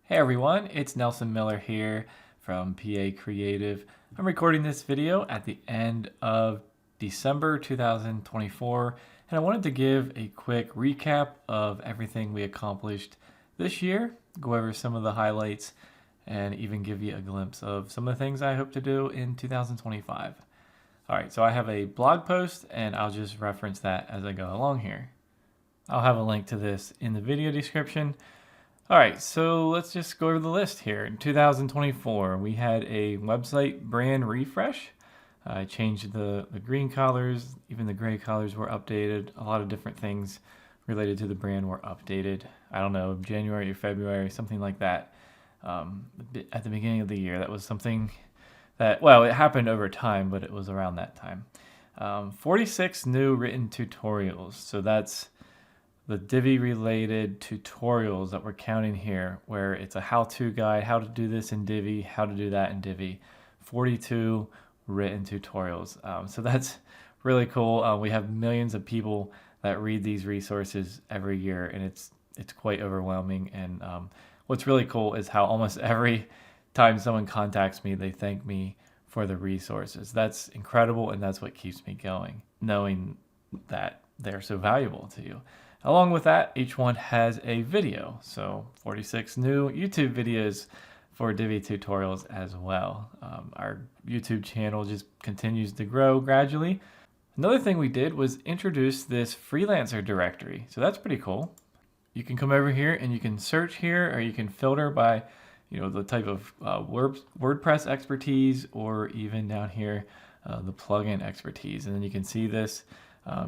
Hey everyone, it's Nelson Miller here from PA Creative. I'm recording this video at the end of December 2024, and I wanted to give a quick recap of everything we accomplished this year, go over some of the highlights, and even give you a glimpse of some of the things I hope to do in 2025. All right, so I have a blog post, and I'll just reference that as I go along here. I'll have a link to this in the video description. All right, so let's just go over the list here. In 2024, we had a website brand refresh. I changed the green colors, even the gray colors were updated. A lot of different things related to the brand were updated. I don't know, January or February, something like that. At the beginning of the year, that was something that, well, it happened over time, but it was around that time. 46 new written tutorials. So that's the Divi related tutorials that we're counting here, where it's a how-to guide, how to do this in Divi, how to do that in Divi. 42 written tutorials. So that's really cool. We have millions of people that read these resources every year, and it's quite overwhelming. And what's really cool is how almost every time someone contacts me, they thank me for the resources. That's incredible, and that's what keeps me going, knowing that they're so valuable to you. Along with that, each one has a video. So 46 new YouTube videos for Divi tutorials as well. Our YouTube channel just continues to grow gradually. Another thing we did was introduce this Freelancer directory. So that's pretty cool. You can come over here and you can search here, or you can filter by, the type of WordPress expertise, or even down here, the plugin expertise. And then you can see this.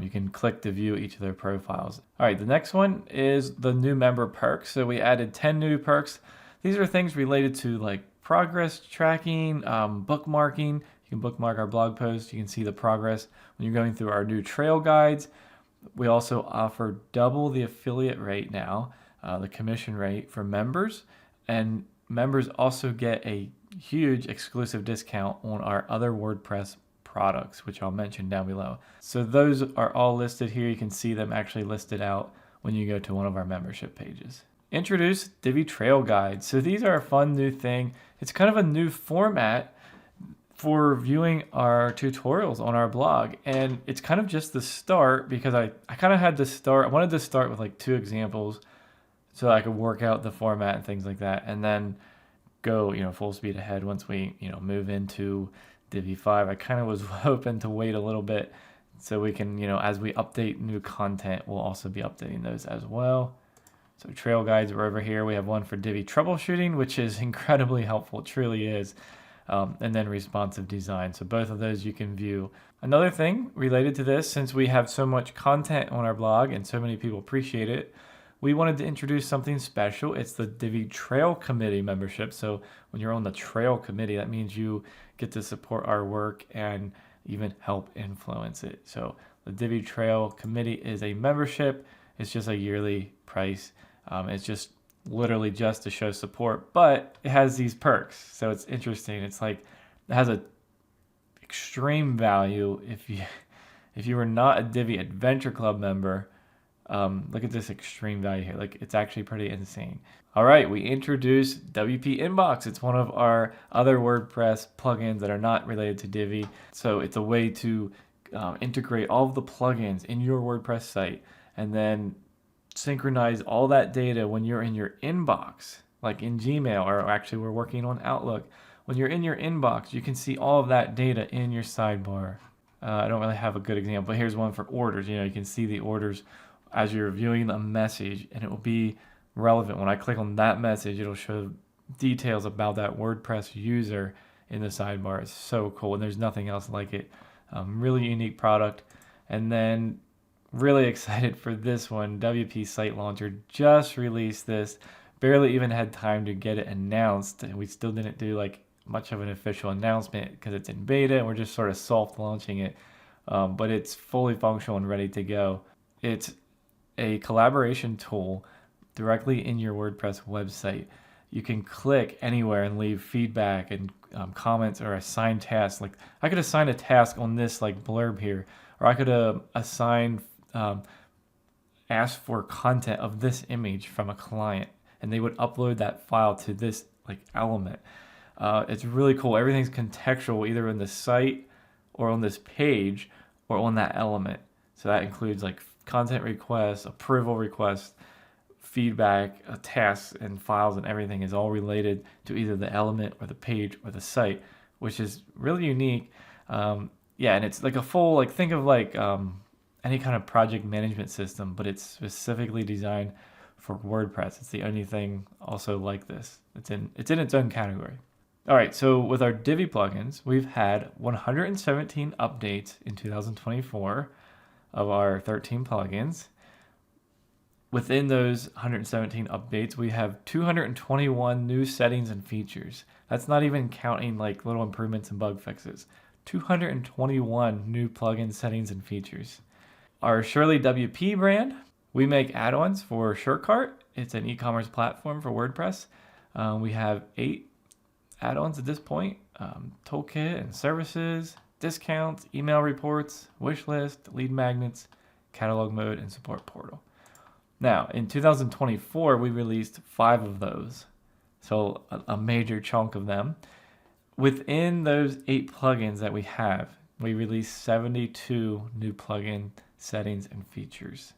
You can click to view each of their profiles. All right, the next one is the new member perks. So we added 10 new perks. These are things related to like progress tracking, bookmarking. You can bookmark our blog posts. You can see the progress when you're going through our new trail guides. We also offer double the affiliate rate now, the commission rate for members. And members also get a huge exclusive discount on our other WordPress products, which I'll mention down below. So those are all listed here. You can see them actually listed out when you go to one of our membership pages. Introduce Divi Trail Guides. So these are a fun new thing. It's kind of a new format for viewing our tutorials on our blog. And it's kind of just the start, because I kind of had to start, I wanted to start with like 2 examples so I could work out the format and things like that, and then go, full speed ahead once we, move into Divi 5. I kind of was hoping to wait a little bit so we can, as we update new content, we'll also be updating those as well. So trail guides are over here. We have one for Divi troubleshooting, which is incredibly helpful. It truly is. And then responsive design. So both of those you can view. Another thing related to this, since we have so much content on our blog and so many people appreciate it, we wanted to introduce something special. It's the Divi Trail Committee membership. So when you're on the Trail Committee, that means you get to support our work and even help influence it. So the Divi Trail Committee is a membership. It's just a yearly price. It's just literally just to show support, but it has these perks. So it's interesting. It's like it has a extreme value if you were not a Divi Adventure Club member. Look at this extreme value here. Like, it's actually pretty insane. All right, we introduced WP Inbox. It's one of our other WordPress plugins that are not related to Divi. So it's a way to integrate all of the plugins in your WordPress site and then synchronize all that data when you're in your inbox, like in Gmail, or actually we're working on Outlook. When you're in your inbox, you can see all of that data in your sidebar. I don't really have a good example, but here's one for orders. You can see the orders as you're viewing a message, and it will be relevant. When I click on that message, it'll show details about that WordPress user in the sidebar. It's so cool, and there's nothing else like it. Really unique product. And then really excited for this one. WP SiteLauncher just released this. Barely even had time to get it announced, and we still didn't do like much of an official announcement because it's in beta and we're just sort of soft launching it. But it's fully functional and ready to go. It's a collaboration tool directly in your WordPress website. You can click anywhere and leave feedback and comments or assign tasks. Like, I could assign a task on this like blurb here, or I could ask for content of this image from a client, and they would upload that file to this like element. It's really cool. Everything's contextual, either in the site or on this page or on that element. So that includes like content requests, approval requests, feedback, tasks, and files, and everything is all related to either the element or the page or the site, which is really unique. Yeah, and it's like a full, like think of like any kind of project management system, but it's specifically designed for WordPress. It's the only thing also like this. It's in its own category. All right, so with our Divi plugins, we've had 117 updates in 2024 of our 13 plugins. Within those 117 updates, we have 221 new settings and features. That's not even counting like little improvements and bug fixes. 221 new plugin settings and features. Our SurelyWP brand, we make add-ons for SureCart. It's an e-commerce platform for WordPress. We have 8 add-ons at this point: toolkit and services, discounts, email reports, wish list, lead magnets, catalog mode, and support portal. Now, in 2024, we released 5 of those, so a major chunk of them. Within those 8 plugins that we have, we released 72 new plugin settings and features.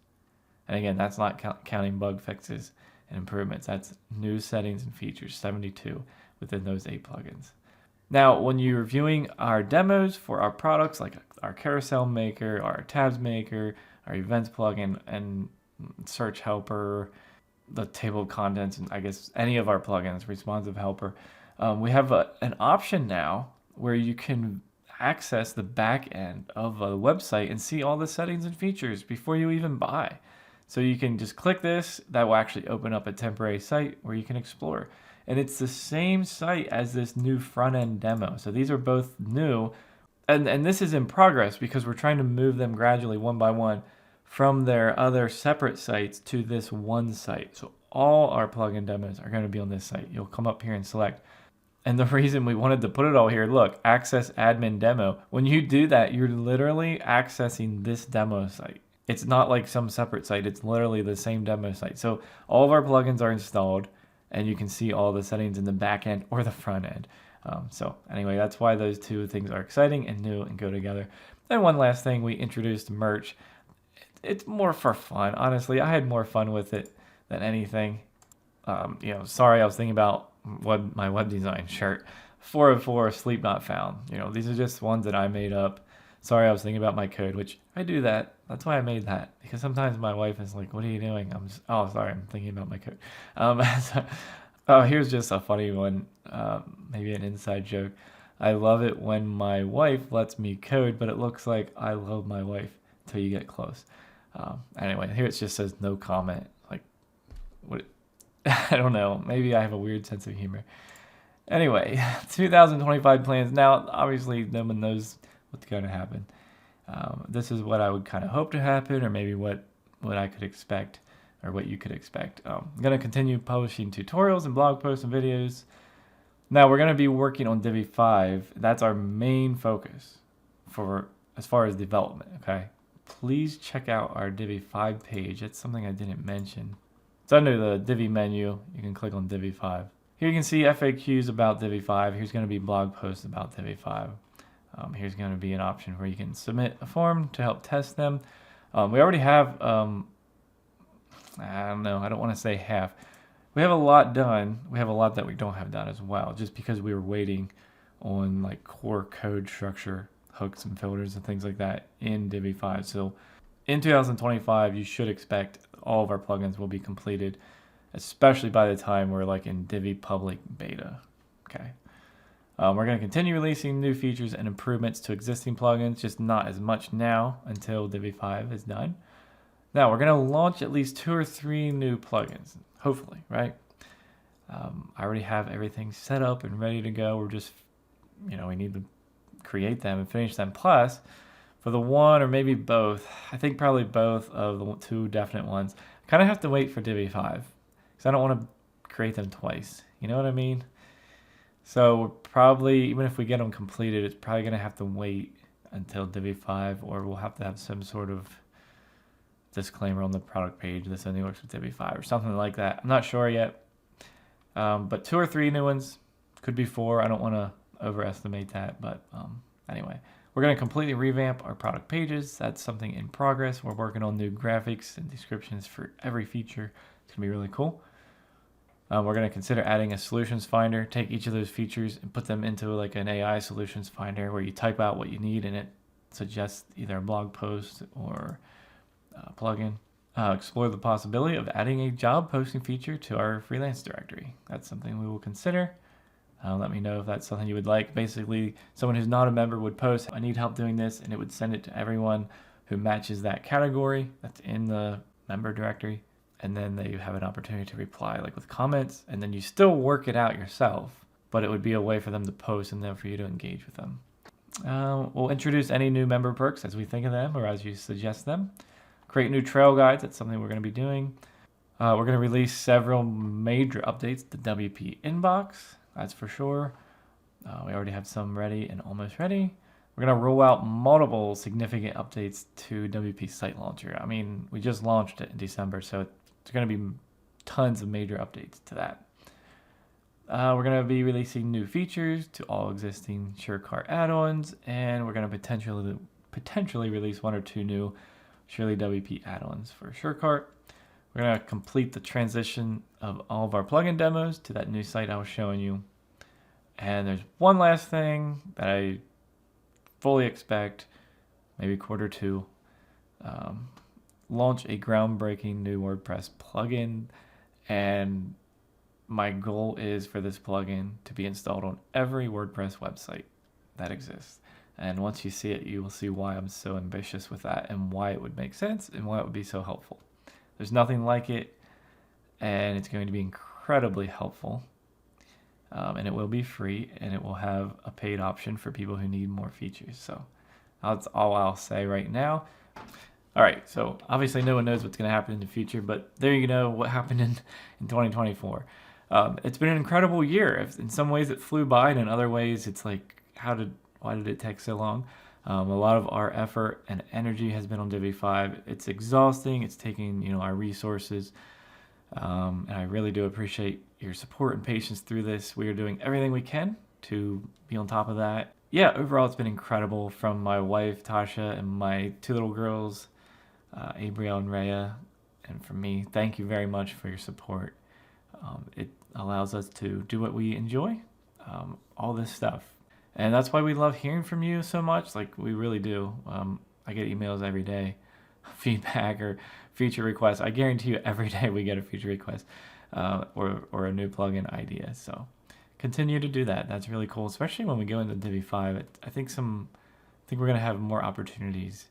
And again, that's not counting bug fixes and improvements. That's new settings and features, 72 within those 8 plugins. Now, when you're viewing our demos for our products, like our carousel maker, our tabs maker, our events plugin, and search helper, the table of contents, and I guess any of our plugins, responsive helper, we have an option now where you can access the back end of a website and see all the settings and features before you even buy. So you can just click this. That will actually open up a temporary site where you can explore. And it's the same site as this new front end demo. So these are both new. And this is in progress because we're trying to move them gradually one by one from their other separate sites to this one site. So all our plugin demos are going to be on this site. You'll come up here and select. And the reason we wanted to put it all here, look, access admin demo. When you do that, you're literally accessing this demo site. It's not like some separate site. It's literally the same demo site. So all of our plugins are installed, and you can see all the settings in the back end or the front end. So anyway, that's why those two things are exciting and new and go together. And one last thing, we introduced merch. It's more for fun. Honestly, I had more fun with it than anything. Sorry, I was thinking about my web design shirt. 404 sleep not found. These are just ones that I made up. Sorry, I was thinking about my code, which I do that. That's why I made that. Because sometimes my wife is like, what are you doing? Sorry, I'm thinking about my code. Here's just a funny one. Maybe an inside joke. I love it when my wife lets me code, but it looks like I love my wife until you get close. Anyway, here it just says no comment. Like, what? I don't know. Maybe I have a weird sense of humor. Anyway, 2025 plans. Now, obviously, no one knows what's going to happen. This is what I would kind of hope to happen, or maybe what I could expect, or what you could expect. I'm going to continue publishing tutorials and blog posts and videos. Now, we're going to be working on Divi 5. That's our main focus for as far as development, okay? Please check out our Divi 5 page. That's something I didn't mention. It's under the Divi menu. You can click on Divi 5. Here you can see FAQs about Divi 5. Here's going to be blog posts about Divi 5. Here's going to be an option where you can submit a form to help test them. We already have, I don't know, I don't want to say half. We have a lot done. We have a lot that we don't have done as well, just because we were waiting on like core code structure, hooks and filters and things like that in Divi 5. So in 2025, you should expect all of our plugins will be completed, especially by the time we're like in Divi public beta. Okay. We're going to continue releasing new features and improvements to existing plugins, just not as much now until Divi 5 is done. Now, we're going to launch at least 2 or 3 new plugins, hopefully, right? I already have everything set up and ready to go. We're just, we need to create them and finish them. Plus, for the one or maybe both, I think probably both of the 2 definite ones, I kind of have to wait for Divi 5 because I don't want to create them twice. You know what I mean? So we're probably, even if we get them completed, it's probably going to have to wait until Divi 5, or we'll have to have some sort of disclaimer on the product page. This only works with Divi 5 or something like that. I'm not sure yet. But 2 or 3 new ones, could be 4. I don't want to overestimate that, but anyway. We're going to completely revamp our product pages. That's something in progress. We're working on new graphics and descriptions for every feature. It's going to be really cool. We're going to consider adding a solutions finder, take each of those features and put them into like an AI solutions finder where you type out what you need and it suggests either a blog post or a plugin. Explore the possibility of adding a job posting feature to our freelance directory. That's something we will consider. Let me know if that's something you would like. Basically, someone who's not a member would post, I need help doing this, and it would send it to everyone who matches that category that's in the member directory. And then they have an opportunity to reply like with comments, and then you still work it out yourself, but it would be a way for them to post and then for you to engage with them. We'll introduce any new member perks as we think of them or as you suggest them. Create new trail guides. That's something we're going to be doing. We're going to release several major updates to WP Inbox. That's for sure. We already have some ready and almost ready. We're going to roll out multiple significant updates to WP SiteLauncher. I mean, we just launched it in December, so it's going to be tons of major updates to that. We're going to be releasing new features to all existing SureCart add-ons, and we're going to potentially release 1 or 2 new SurelyWP add-ons for SureCart. We're going to complete the transition of all of our plugin demos to that new site I was showing you. And there's one last thing that I fully expect, maybe Q2, launch a groundbreaking new WordPress plugin. And my goal is for this plugin to be installed on every WordPress website that exists. And once you see it, you will see why I'm so ambitious with that and why it would make sense and why it would be so helpful. There's nothing like it, and it's going to be incredibly helpful. And it will be free, and it will have a paid option for people who need more features. So that's all I'll say right now. All right, so obviously no one knows what's going to happen in the future, but there you know what happened in 2024. It's been an incredible year. In some ways it flew by, and in other ways it's like, why did it take so long? A lot of our effort and energy has been on Divi 5. It's exhausting. It's taking our resources, and I really do appreciate your support and patience through this. We are doing everything we can to be on top of that. Yeah, overall it's been incredible. From my wife Tasha and my 2 little girls, Abrielle and Rhea, and from me, thank you very much for your support. It allows us to do what we enjoy, all this stuff. And that's why we love hearing from you so much. Like, we really do. I get emails every day, feedback or feature requests. I guarantee you every day we get a feature request or a new plugin idea. So continue to do that. That's really cool, especially when we go into Divi 5. I think we're going to have more opportunities.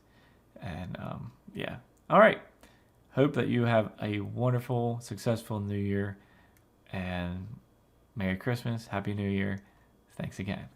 And yeah. All right. Hope that you have a wonderful, successful New Year. And Merry Christmas. Happy New Year. Thanks again.